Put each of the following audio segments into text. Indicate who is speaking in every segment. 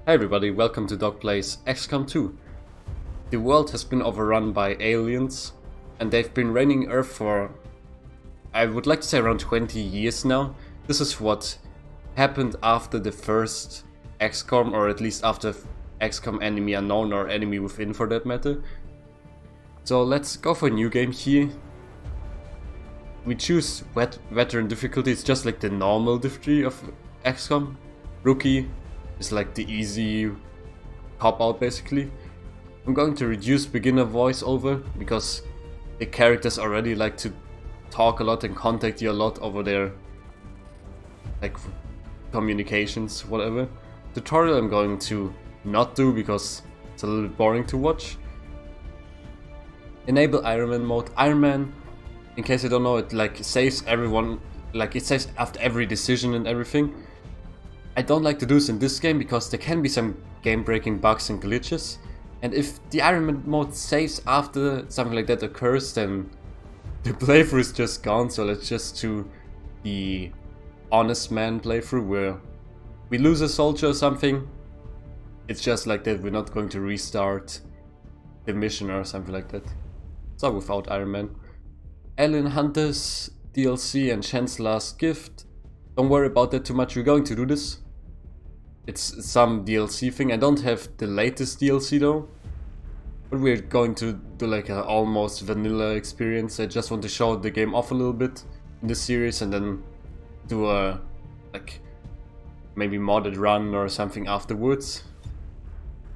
Speaker 1: Hey everybody, welcome to Dog Plays XCOM 2. The world has been overrun by aliens, and they've been reigning Earth for, I would like to say, around 20 years now. This is what happened after the first XCOM, or at least after XCOM Enemy Unknown, or Enemy Within for that matter. So let's go for a new game here. We choose veteran difficulty. It's just like the normal difficulty of XCOM. Rookie is like the easy cop out basically. I'm going to reduce beginner voiceover because the characters already like to talk a lot and contact you a lot over their like communications, whatever. Tutorial I'm going to not do because it's a little bit boring to watch. Enable Iron Man mode. Iron Man, in case you don't know, it like saves everyone, like it saves after every decision and everything. I don't like to do this in this game because there can be some game-breaking bugs and glitches, and if the Iron Man mode saves after something like that occurs, then the playthrough is just gone. So let's just do the honest man playthrough where we lose a soldier or something. It's just like that, we're not going to restart the mission or something like that. So without Iron Man. Alien Hunters DLC and Shen's Last Gift. Don't worry about that too much, we're going to do this. It's some DLC thing. I don't have the latest DLC though, but we're going to do like an almost vanilla experience. I just want to show the game off a little bit in the series and then do a like maybe modded run or something afterwards.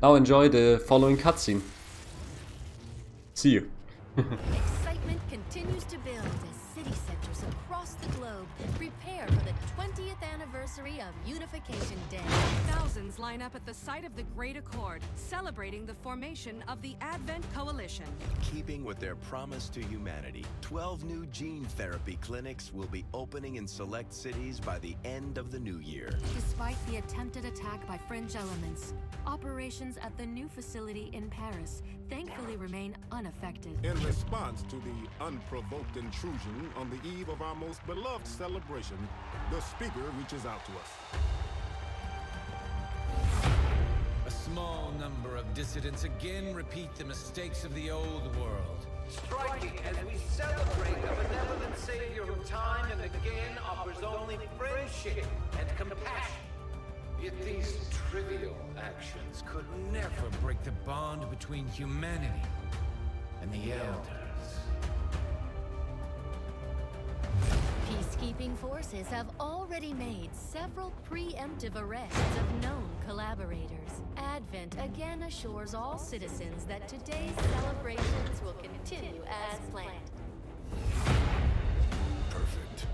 Speaker 1: Now enjoy the following cutscene. See you.
Speaker 2: Excitement continues to build as city centers across the globe prepare for the 20th anniversary of Unification Day.
Speaker 3: Thousands line up at the site of the Great Accord, celebrating the formation of the Advent Coalition.
Speaker 4: Keeping with their promise to humanity, 12 new gene therapy clinics will be opening in select cities by the end of the new year.
Speaker 2: Despite the attempted attack by fringe elements, operations at the new facility in Paris thankfully remain unaffected.
Speaker 5: In response to the unprovoked intrusion on the eve of our most beloved celebration, the speaker reaches out to us.
Speaker 6: A small number of dissidents again repeat the mistakes of the old world.
Speaker 7: Striking as we celebrate a benevolent savior who time and again offers only friendship and compassion.
Speaker 6: Yet these trivial actions could never break the bond between humanity and the Elders.
Speaker 2: Peacekeeping forces have already made several preemptive arrests of known collaborators. Advent again assures all citizens that today's celebrations will continue as planned.
Speaker 6: Perfect.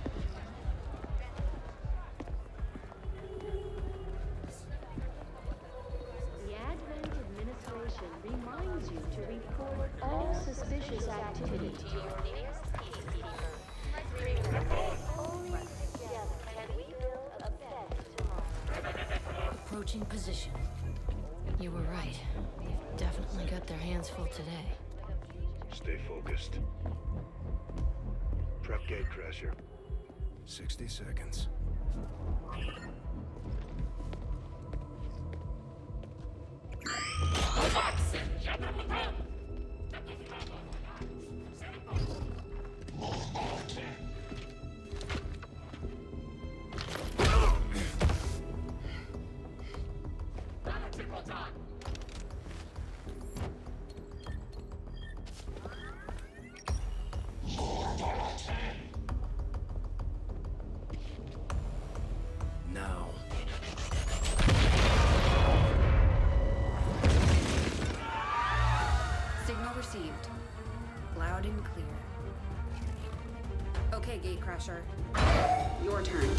Speaker 8: The Advent administration reminds you to report all suspicious activity to your nearest PDC firm. Only together can we build a better tomorrow.
Speaker 2: Approaching position. You were right. They've definitely got their hands full today.
Speaker 9: Stay focused. Prep gate crasher.
Speaker 4: 60 seconds. Now.
Speaker 3: Signal received. Loud and clear. Okay, Gatecrasher. Your turn.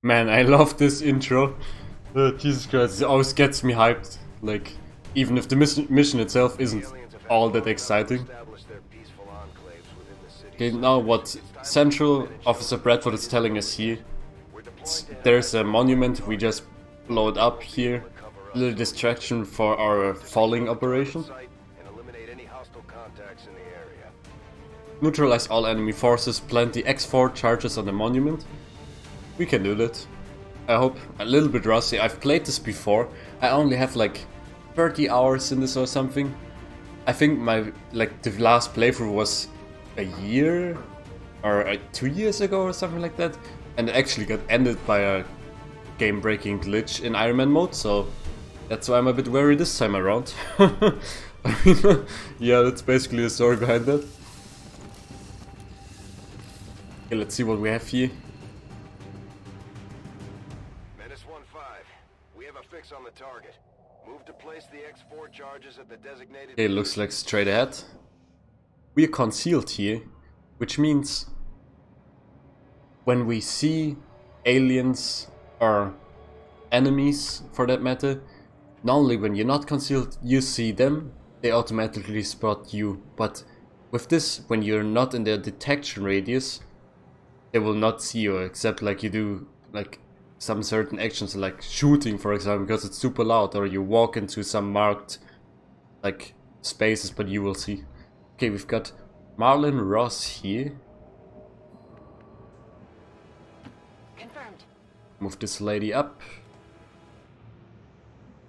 Speaker 1: Man, I love this intro. Jesus Christ, it always gets me hyped. Like, even if the mission itself isn't all that exciting. Okay, now what Central Officer Bradford is telling us here. There's a monument, we just blow it up here. little distraction for our falling operation. Neutralize all enemy forces, plant the X4 charges on the monument. We can do that. I hope. A little bit rusty. I've played this before. I only have like 30 hours in this or something. I think my the last playthrough was a year or 2 years ago or something like that, and it actually got ended by a game-breaking glitch in Iron Man mode, so that's why I'm a bit wary this time around. I mean, yeah, that's basically the story behind that. Okay, let's see what we have here.
Speaker 9: Menace 1-5, we have a fix on the target. Move to place the X4 charges at the designated...
Speaker 1: Okay, looks like straight ahead. We are concealed here, which means when we see aliens or enemies for that matter, not only when you're not concealed you see them, they automatically spot you, but with this, when you're not in their detection radius, they will not see you, except like you do like some certain actions like shooting, for example, because it's super loud, or you walk into some marked like spaces, but you will see. Okay, we've got Marlon Ross here.
Speaker 8: Confirmed.
Speaker 1: Move this lady up.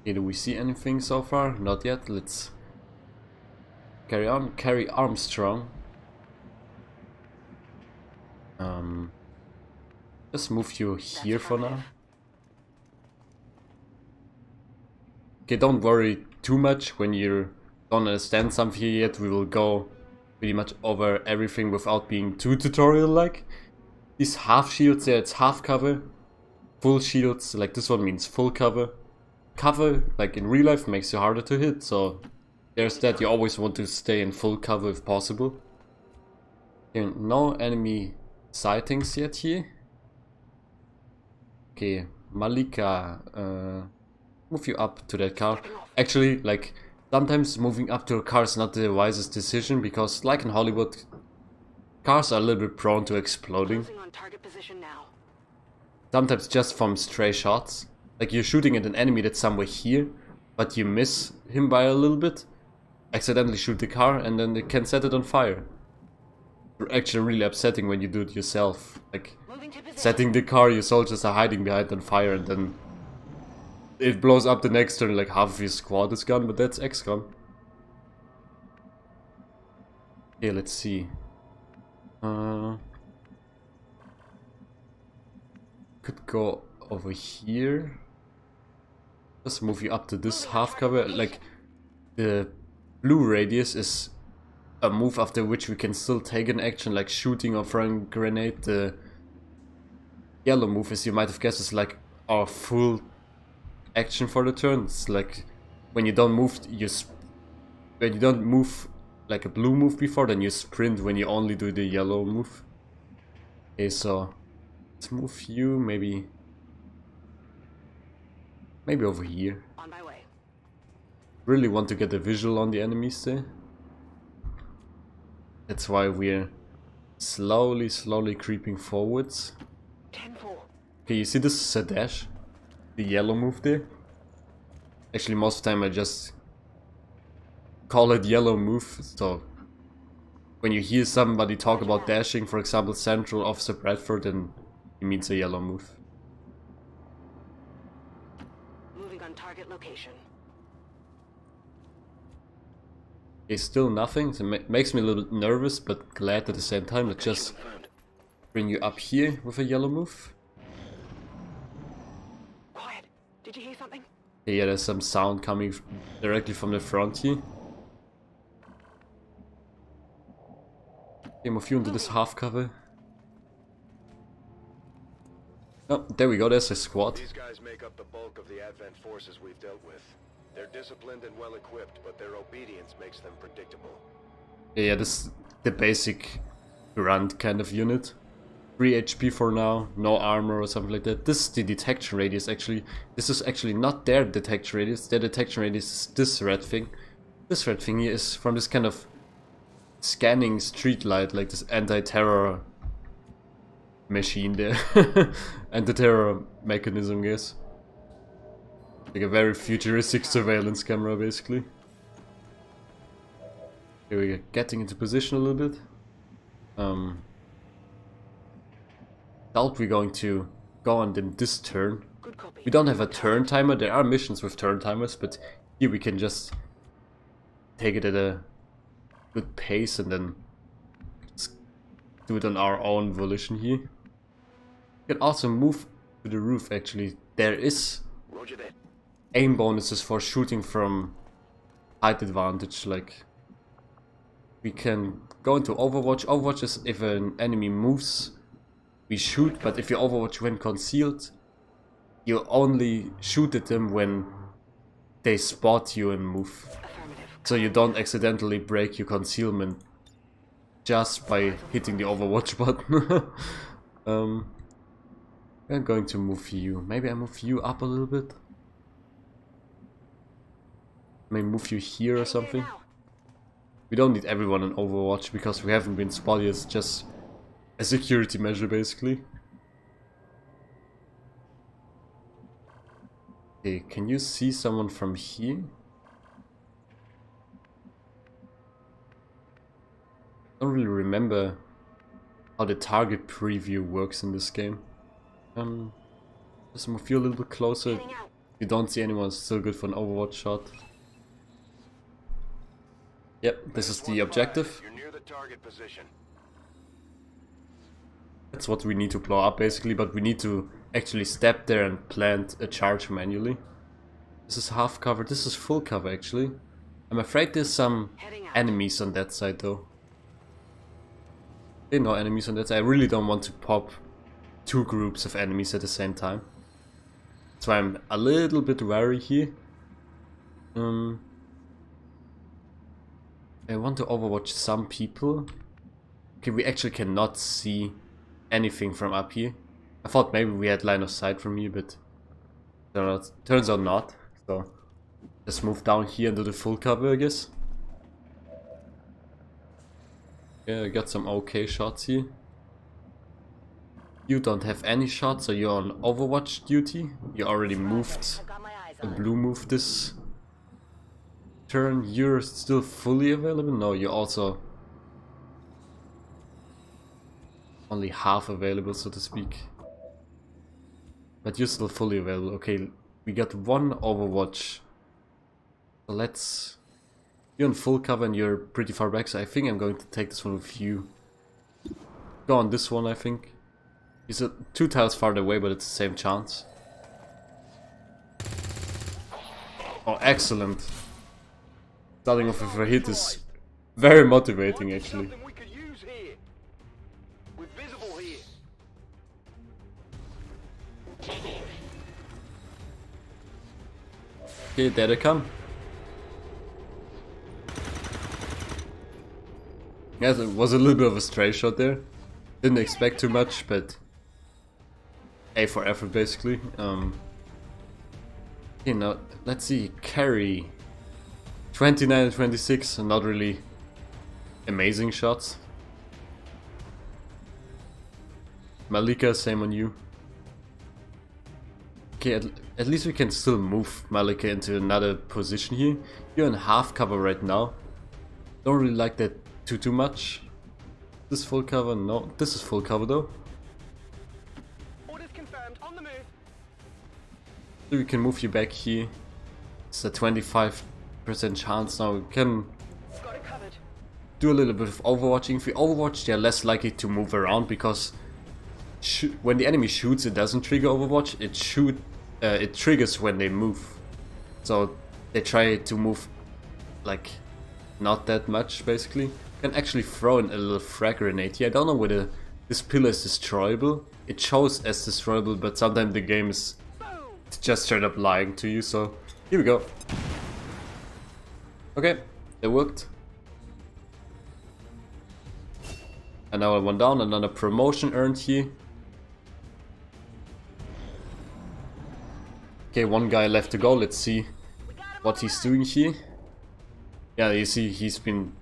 Speaker 1: Okay, do we see anything so far? Not yet. Let's carry on. Carry Armstrong. Just move you here for now. Okay, don't worry too much when you don't understand something yet. We will go pretty much over everything without being too tutorial-like. These half shields there, it's half cover. Full shields, like this one means full cover. Cover, like in real life, makes you harder to hit, so there's that. You always want to stay in full cover if possible. Okay, no enemy sightings yet here. Okay, Malika, move you up to that car. Actually, like, sometimes moving up to a car is not the wisest decision, because like in Hollywood, cars are a little bit prone to exploding. Sometimes just from stray shots. Like you're shooting at an enemy that's somewhere here, but you miss him by a little bit, accidentally shoot the car, and then it can set it on fire. It's actually really upsetting when you do it yourself. Like, setting the car your soldiers are hiding behind on fire, and then it blows up the next turn, like half of your squad is gone, but that's XCOM. Okay, let's see. Could go over here. Just move you up to this half cover. Like, the blue radius is a move after which we can still take an action, like shooting or throwing a grenade. The yellow move, as you might have guessed, is like our full action for the turn. It's like when you don't move, when you don't move like a blue move before, then you sprint when you only do the yellow move. Okay, so let's move you maybe over here.
Speaker 3: On my way.
Speaker 1: Really want to get a visual on the enemies there. That's why we're slowly creeping forwards.
Speaker 3: 10-4.
Speaker 1: Okay, you see this is a dash? The yellow move there? Actually, most of the time I just call it yellow move. So when you hear somebody talk about dashing, for example, Central Officer Bradford, then it means a yellow move.
Speaker 3: Moving on target location.
Speaker 1: Okay, still nothing. So it makes me a little bit nervous, but glad at the same time. Let's just bring you up here with a yellow move.
Speaker 3: Quiet. Did you hear something?
Speaker 1: Okay, yeah, there's some sound coming directly from the front here. Okay, move you into this half cover. Oh, there we go, there's a squad.
Speaker 9: These guys make up the bulk of the Advent forces we've dealt with. They're disciplined and well equipped, but their obedience makes them predictable.
Speaker 1: Yeah, this is the basic grunt kind of unit. 3 HP for now, no armor or something like that. This is the detection radius actually. This is actually not their detection radius. Their detection radius is this red thing. This red thing here is from this kind of scanning street light, like this anti-terror machine there. Anti-terror mechanism, yes. Like a very futuristic surveillance camera, basically. Here we are getting into position a little bit. Doubt we're going to go on in this turn. We don't have a turn timer. There are missions with turn timers, but here we can just take it at a good pace and then do it on our own volition here. We can also move to the roof. Actually, there is aim bonuses for shooting from height advantage. Like, we can go into Overwatch. Overwatch is if an enemy moves, we shoot, but if you Overwatch when concealed, you only shoot at them when they spot you and move. So you don't accidentally break your concealment just by hitting the Overwatch button. I'm going to move you. Maybe I move you up a little bit. Maybe move you here or something. We don't need everyone in Overwatch because we haven't been spotted. It's just a security measure, basically. Okay, can you see someone from here? I don't really remember how the target preview works in this game. Just move you a little bit closer. If you don't see anyone, it's still good for an Overwatch shot. Yep, this is the objective.
Speaker 9: You're near the target position.
Speaker 1: That's what we need to blow up, basically, but we need to actually step there and plant a charge manually. This is half cover, this is full cover, actually. I'm afraid there's some enemies on that side, though. There are no enemies on that side. I really don't want to pop two groups of enemies at the same time. That's why I'm a little bit wary here. I want to Overwatch some people. Okay, we actually cannot see anything from up here. I thought maybe we had line of sight from here, but turns out not. So just move down here and do the full cover, I guess. Yeah, I got some okay shots here. You don't have any shots, so you're on Overwatch duty. You already moved a blue move this turn. You're still fully available? No, you're also only half available, so to speak. But you're still fully available. Okay, we got one Overwatch. So let's... You're on full cover and you're pretty far back, so I think I'm going to take this one with you. Go on this one, I think. He's 2 tiles farther away, but it's the same chance. Oh, excellent. Starting off with a hit is very motivating, actually. Okay, there they come. Yes, it was a little bit of a stray shot there. Didn't expect too much, but A for effort, basically. You know, let's see, carry 29 and 26, not really amazing shots. Malika, same on you. Okay, at least we can still move Malika into another position here. You're in half cover right now. Don't really like that too much. This full cover? No, this is full cover though.
Speaker 10: Orders confirmed, on the move.
Speaker 1: So we can move you back here. It's a 25% chance now. We can do a little bit of overwatching. If we overwatch, they're less likely to move around because when the enemy shoots, it doesn't trigger overwatch. It triggers when they move. So they try to move like not that much, basically. You can actually throw in a little frag grenade here. I don't know whether this pillar is destroyable. It shows as destroyable, but sometimes the game is just straight up lying to you. So here we go. Okay, that worked. Another one down, another promotion earned here. Okay, one guy left to go. Let's see what he's doing here. Yeah, you see he's been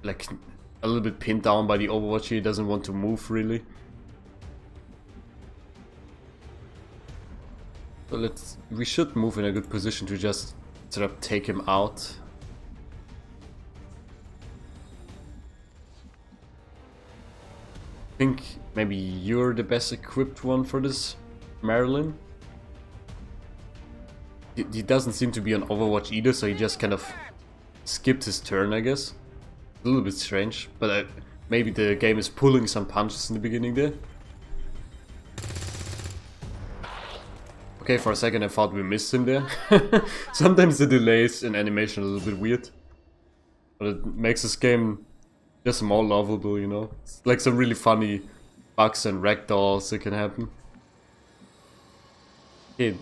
Speaker 1: like a little bit pinned down by the Overwatch here. He doesn't want to move really. So we should move in a good position to just sort of take him out. I think maybe you're the best equipped one for this, Marilyn. He doesn't seem to be on Overwatch either, so he just kind of skipped his turn, I guess. A little bit strange, but maybe the game is pulling some punches in the beginning there. Okay, for a second I thought we missed him there. Sometimes the delays in animation are a little bit weird. But it makes this game just more lovable, you know? It's like some really funny bugs and ragdolls that can happen. Okay,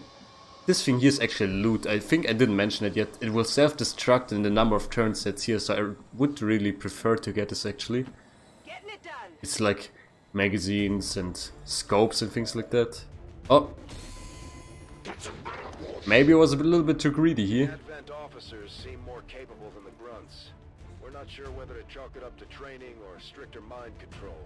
Speaker 1: this thing here is actually loot. I think I didn't mention it yet. It will self-destruct in the number of turns that's here, so I would really prefer to get this actually. It's like magazines and scopes and things like that. Oh! Maybe I was a little bit too greedy here.
Speaker 9: Advent officers seem more capable than the grunts. We're not sure whether to chalk it up to training or stricter mind control.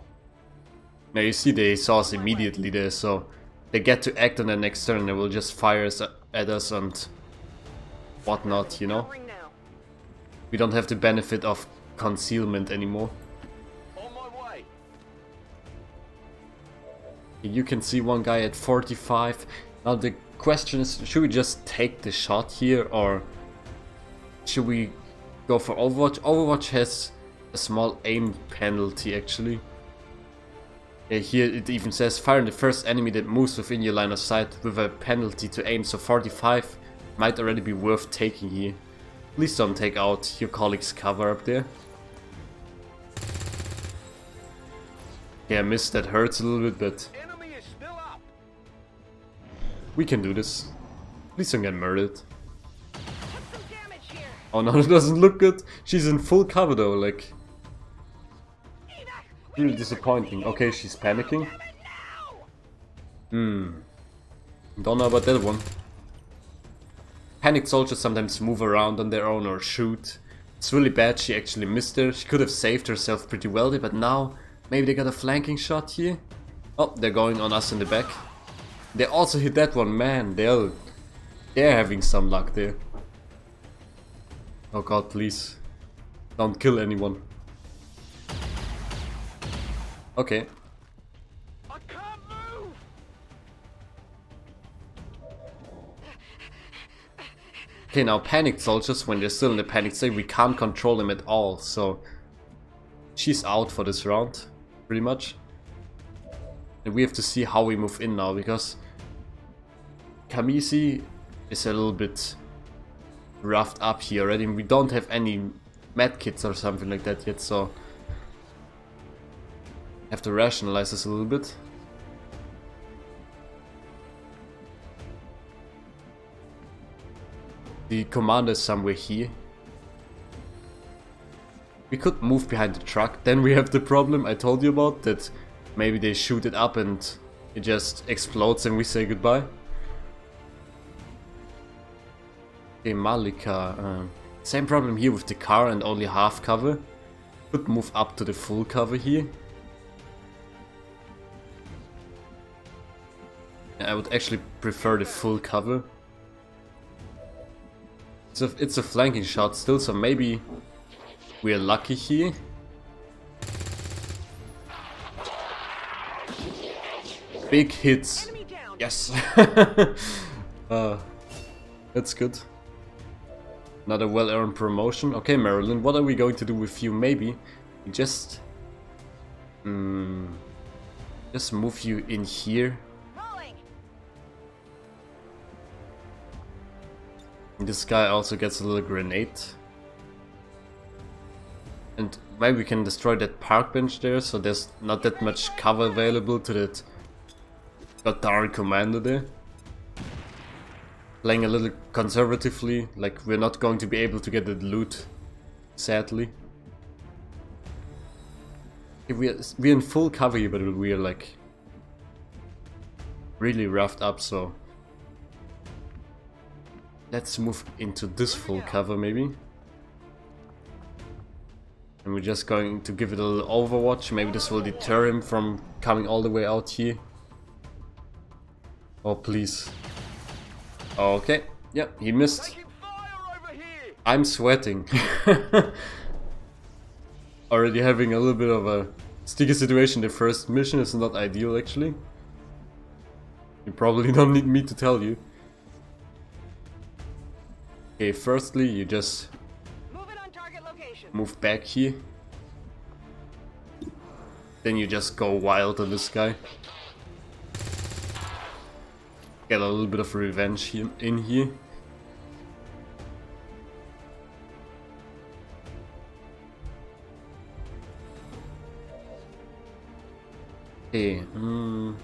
Speaker 1: Now you see they saw us immediately there, so they get to act on the next turn and they will just fire at us and whatnot, you know? We don't have the benefit of concealment anymore.
Speaker 10: On my way.
Speaker 1: You can see one guy at 45. Now the question is, should we just take the shot here or should we go for Overwatch? Overwatch has a small aim penalty actually. Here it even says fire on the first enemy that moves within your line of sight with a penalty to aim, so 45 might already be worth taking here. Please don't take out your colleague's cover up there. Yeah, I missed, that hurts a little bit, but we can do this. Please don't get murdered. Oh no, it doesn't look good. She's in full cover though, like... really disappointing. Okay, she's panicking. Don't know about that one. Panicked soldiers sometimes move around on their own or shoot. It's really bad she actually missed her. She could have saved herself pretty well there, but now maybe they got a flanking shot here. Oh, they're going on us in the back. They also hit that one, man. They're having some luck there. Oh god, please. Don't kill anyone. Okay.
Speaker 10: I can't move.
Speaker 1: Okay, now panicked soldiers, when they're still in the panic state, we can't control them at all, so she's out for this round, pretty much. And we have to see how we move in now, because Kamisi is a little bit roughed up here already, and we don't have any medkits or something like that yet, so have to rationalize this a little bit. The commander is somewhere here. We could move behind the truck, then we have the problem I told you about, that maybe they shoot it up and it just explodes and we say goodbye. Okay, Malika. Same problem here with the car and only half cover. Could move up to the full cover here. I would actually prefer the full cover. It's a flanking shot still, so maybe we're lucky here. Big hits. Yes. That's good. Another well-earned promotion. Okay, Marilyn, what are we going to do with you? Maybe we just move you in here. This guy also gets a little grenade. And maybe we can destroy that park bench there, so there's not that much cover available to that darn commander there. Playing a little conservatively, like we're not going to be able to get the loot, sadly. We're in full cover here, but we're like really roughed up, so let's move into this full cover maybe. And we're just going to give it a little overwatch. Maybe this will deter him from coming all the way out here. Oh please. Okay, yeah, he missed. I'm sweating. Already having a little bit of a sticky situation. The first mission is not ideal actually. You probably don't need me to tell you. Okay, firstly you just move back here. Then you just go wild on this guy. Get a little bit of revenge here, in here. Okay, can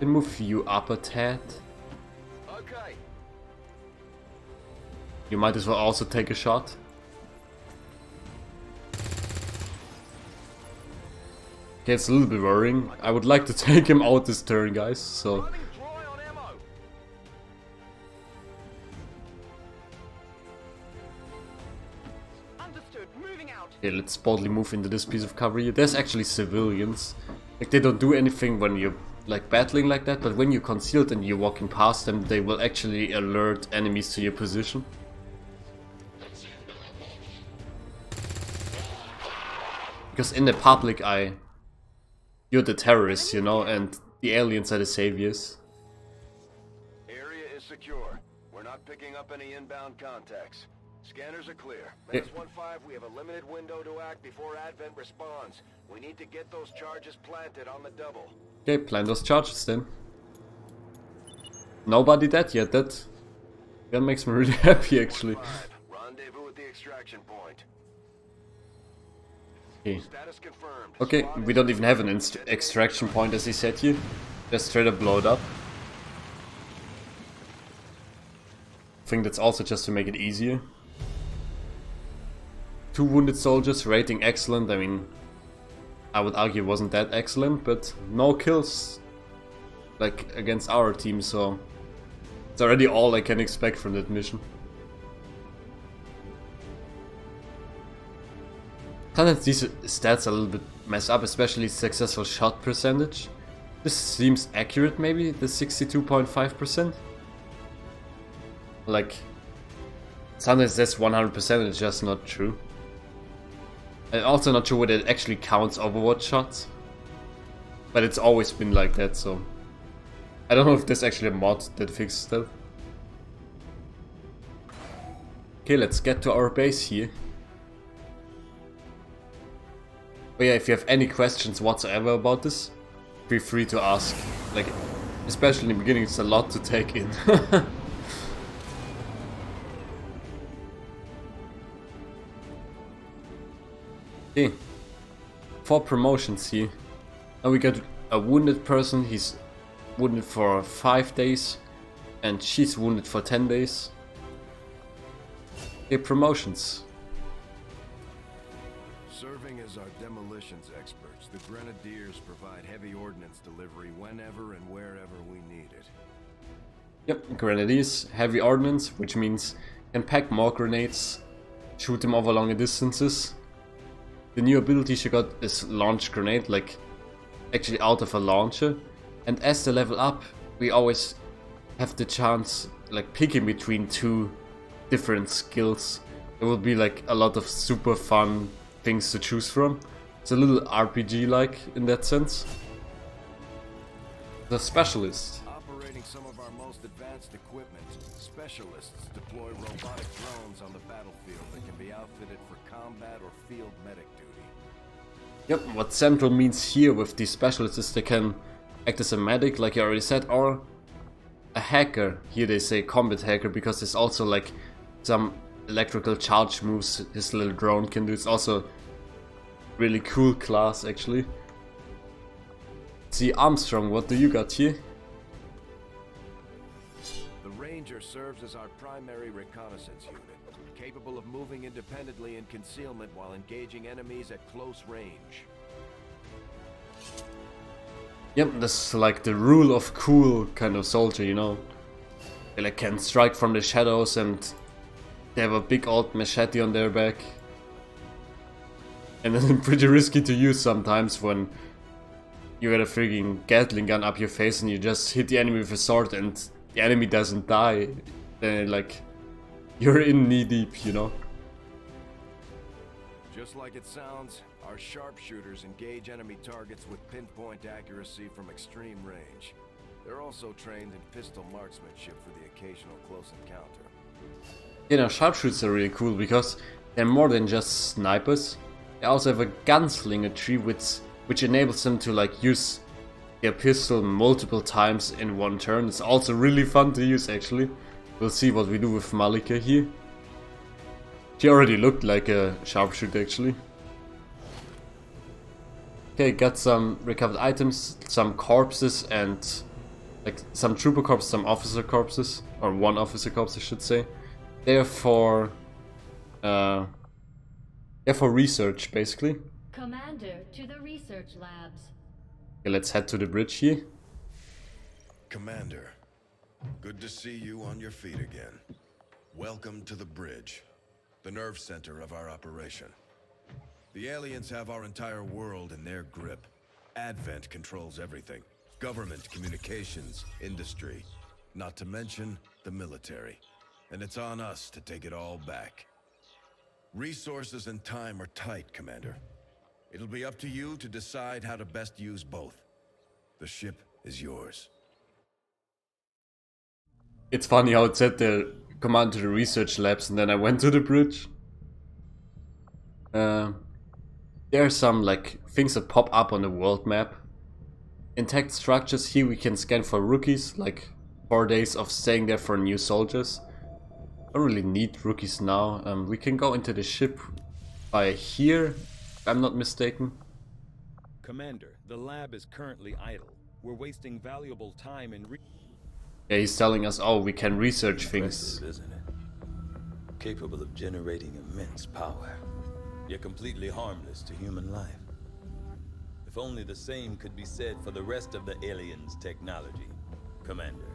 Speaker 1: move you up a tad.
Speaker 10: Okay.
Speaker 1: You might as well also take a shot. Okay, it's a little bit worrying. I would like to take him out this turn, guys, so... Okay, let's boldly move into this piece of cover here. There's actually civilians. Like, they don't do anything when you're, like, battling like that, but when you're concealed and you're walking past them, they will actually alert enemies to your position. Because in the public eye, you're the terrorists, you know, and the aliens are the saviors.
Speaker 9: Area is secure. We're not picking up any inbound contacts. Scanners are clear. -1-5, we have a limited window to act before Advent responds. We need to get those charges planted on the double.
Speaker 1: Okay, plant those charges then. Nobody dead yet. That makes me really happy actually.
Speaker 9: Rendezvous at the extraction point.
Speaker 1: Okay.
Speaker 9: Status confirmed.
Speaker 1: Okay, we don't even have an extraction point as he said here. Just straight up blow it up. I think that's also just to make it easier. 2 wounded soldiers, rating excellent. I mean, I would argue it wasn't that excellent, but no kills like against our team, so it's already all I can expect from that mission. Sometimes these stats are a little bit messed up, especially successful shot percentage. This seems accurate maybe, the 62.5%. Like, sometimes that's 100%, it's just not true. I'm also not sure whether it actually counts Overwatch shots. But it's always been like that, so... I don't know if there's actually a mod that fixes that. Okay, let's get to our base here. But yeah, if you have any questions whatsoever about this, feel free to ask. Like, especially in the beginning, it's a lot to take in. Okay, 4 promotions here. Now we got a wounded person, he's wounded for 5 days, and she's wounded for 10 days. Okay, promotions.
Speaker 9: Serving as our demolitions experts, the Grenadiers provide heavy ordnance delivery whenever and wherever we need it.
Speaker 1: Yep, Grenadiers, heavy ordnance, which means can pack more grenades, shoot them over longer distances. The new ability she got is launch grenade, like actually out of a launcher. And as they level up, we always have the chance, like picking between 2 different skills. There will be like a lot of super fun things to choose from. It's a little RPG-like in that sense. The specialist.
Speaker 9: Operating some of our most advanced equipment, specialists deploy robotic drones on the battlefield that can be outfitted for combat or field medic duty.
Speaker 1: Yep, what Central means here with these specialists is they can act as a medic, like I already said, or a hacker. Here they say combat hacker because there's also like some electrical charge moves his little drone can do. It's also really cool class actually. See, Armstrong, what do you got here?
Speaker 9: The Ranger serves as our primary reconnaissance unit, capable of moving independently in concealment while engaging enemies at close range.
Speaker 1: Yep, this is like the rule of cool kind of soldier, you know. They like can strike from the shadows and they have a big old machete on their back. And then pretty risky to use sometimes when you got a freaking Gatling gun up your face and you just hit the enemy with a sword and the enemy doesn't die, then like you're in knee deep, you know.
Speaker 4: Just like it sounds, our sharpshooters engage enemy targets with pinpoint accuracy from extreme range. They're also trained in pistol marksmanship for the occasional close encounter.
Speaker 1: You know, sharpshooters are really cool because they're more than just snipers. They also have a gunslinger tree which enables them to like use their pistol multiple times in one turn. It's also really fun to use actually. We'll see what we do with Malika here. She already looked like a sharpshooter actually. Okay, got some recovered items, some corpses and like some trooper corpses, some officer corpses, or one officer corpse I should say. They're for research basically.
Speaker 2: Commander, to the research labs.
Speaker 1: Okay, let's head to the bridge here.
Speaker 4: Commander, good to see you on your feet again. Welcome to the bridge, the nerve center of our operation. The aliens have our entire world in their grip. Advent controls everything. Government, communications, industry, not to mention the military. And it's on us to take it all back. Resources and time are tight, Commander. It'll be up to you to decide how to best use both. The ship is yours.
Speaker 1: It's funny how it said there, command to the research labs, and then I went to the bridge. There are some like things that pop up on the world map. Intact structures, here we can scan for rookies, like 4 days of staying there for new soldiers. Don't really need rookies now. We can go into the ship by here, if I'm not mistaken.
Speaker 11: Commander, the lab is currently idle. We're wasting valuable time in
Speaker 1: Yeah, he's telling us, oh, we can research things.
Speaker 12: Isn't it? Capable of generating immense power, yet completely harmless to human life. If only the same could be said for the rest of the aliens' technology, Commander.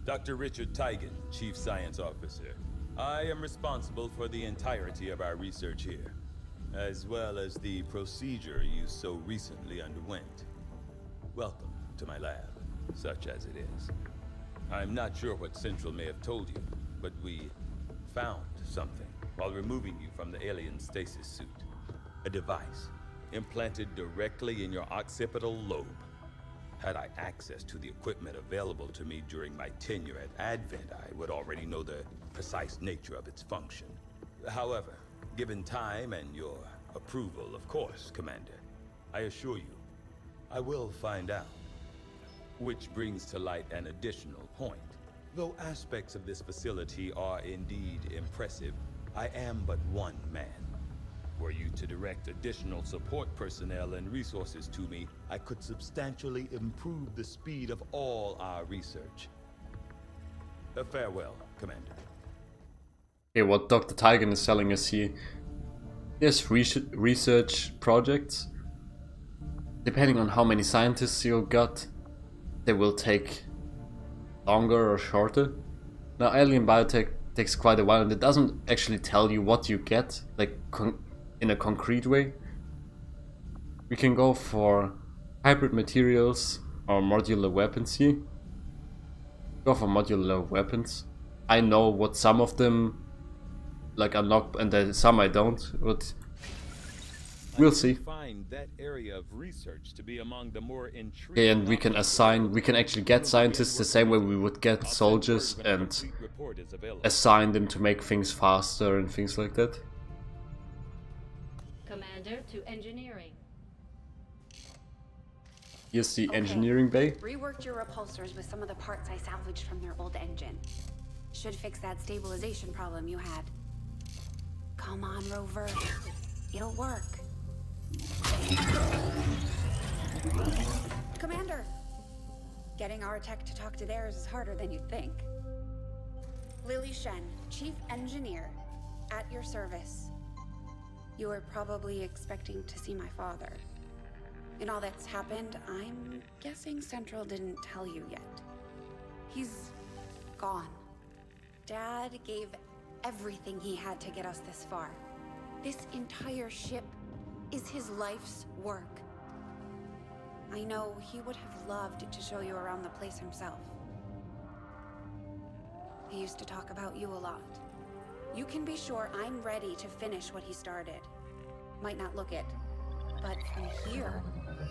Speaker 12: Dr. Richard Tigan, Chief Science Officer. I am responsible for the entirety of our research here, as well as the procedure you so recently underwent. Welcome to my lab, such as it is. I'm not sure what Central may have told you, but we found something while removing you from the alien stasis suit. A device implanted directly in your occipital lobe. Had I access to the equipment available to me during my tenure at Advent, I would already know the precise nature of its function. However, given time and your approval, of course, Commander, I assure you, I will find out. Which brings to light an additional point. Though aspects of this facility are indeed impressive, I am but one man. Were you to direct additional support personnel and resources to me, I could substantially improve the speed of all our research. Farewell, Commander.
Speaker 1: Okay, what Dr. Tigan is telling us here. There's research projects. Depending on how many scientists you got, they will take longer or shorter. Now, alien biotech takes quite a while, and it doesn't actually tell you what you get, like in a concrete way. We can go for hybrid materials or modular weapons here. Go for modular weapons. I know what some of them like unlock, and then some I don't, but we'll see.
Speaker 11: Find that area of research to be among the more intriguing.
Speaker 1: Okay, and we can actually get scientists the same way we would get soldiers and assign them to make things faster and things like that.
Speaker 2: Commander to engineering.
Speaker 1: Here's the engineering bay.
Speaker 13: Reworked your repulsors with some of the parts I salvaged from their old engine. Should fix that stabilization problem you had. Come on, Rover. It'll work. Commander! Getting our tech to talk to theirs is harder than you'd think. Lily Shen, Chief Engineer, at your service. You were probably expecting to see my father. In all that's happened, I'm guessing Central didn't tell you yet. He's gone. Dad gave everything he had to get us this far. This entire ship is his life's work. I know he would have loved to show you around the place himself. used to talk about you a lot. You can be sure I'm ready to finish what he started. Might not look it, but from here,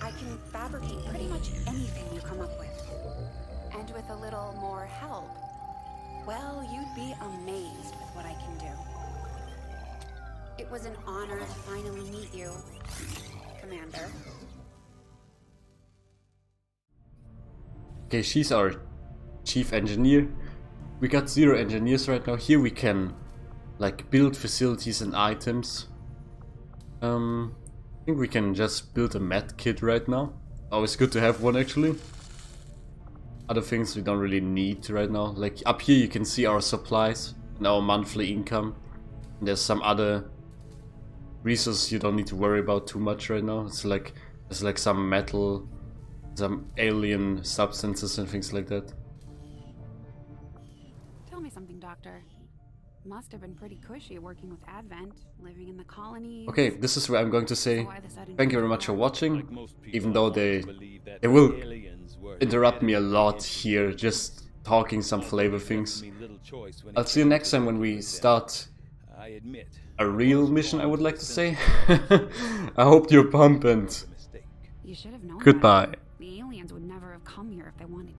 Speaker 13: I can fabricate pretty much anything you come up with. And with a little more help, well, you'd be amazed with what I can do. It was an honor to finally meet you, Commander.
Speaker 1: Okay, she's our chief engineer. We got 0 engineers right now. Here we can like build facilities and items. I think we can just build a med kit right now. Always good to have one actually. Other things we don't really need right now. Like up here you can see our supplies and our monthly income. And there's some other resources you don't need to worry about too much right now. It's like there's like some metal, some alien substances and things like that.
Speaker 13: Tell me something, Doctor. Must have been pretty cushy working with Advent, living in the colonies.
Speaker 1: Okay, this is where I'm going to say thank you very much for watching, even though they will interrupt me a lot here, just talking some flavor things. I'll see you next time when we start a real mission, I would like to say. I hope you're pumped and
Speaker 13: You should have known
Speaker 1: goodbye.
Speaker 13: that. The aliens would never have come here if they wanted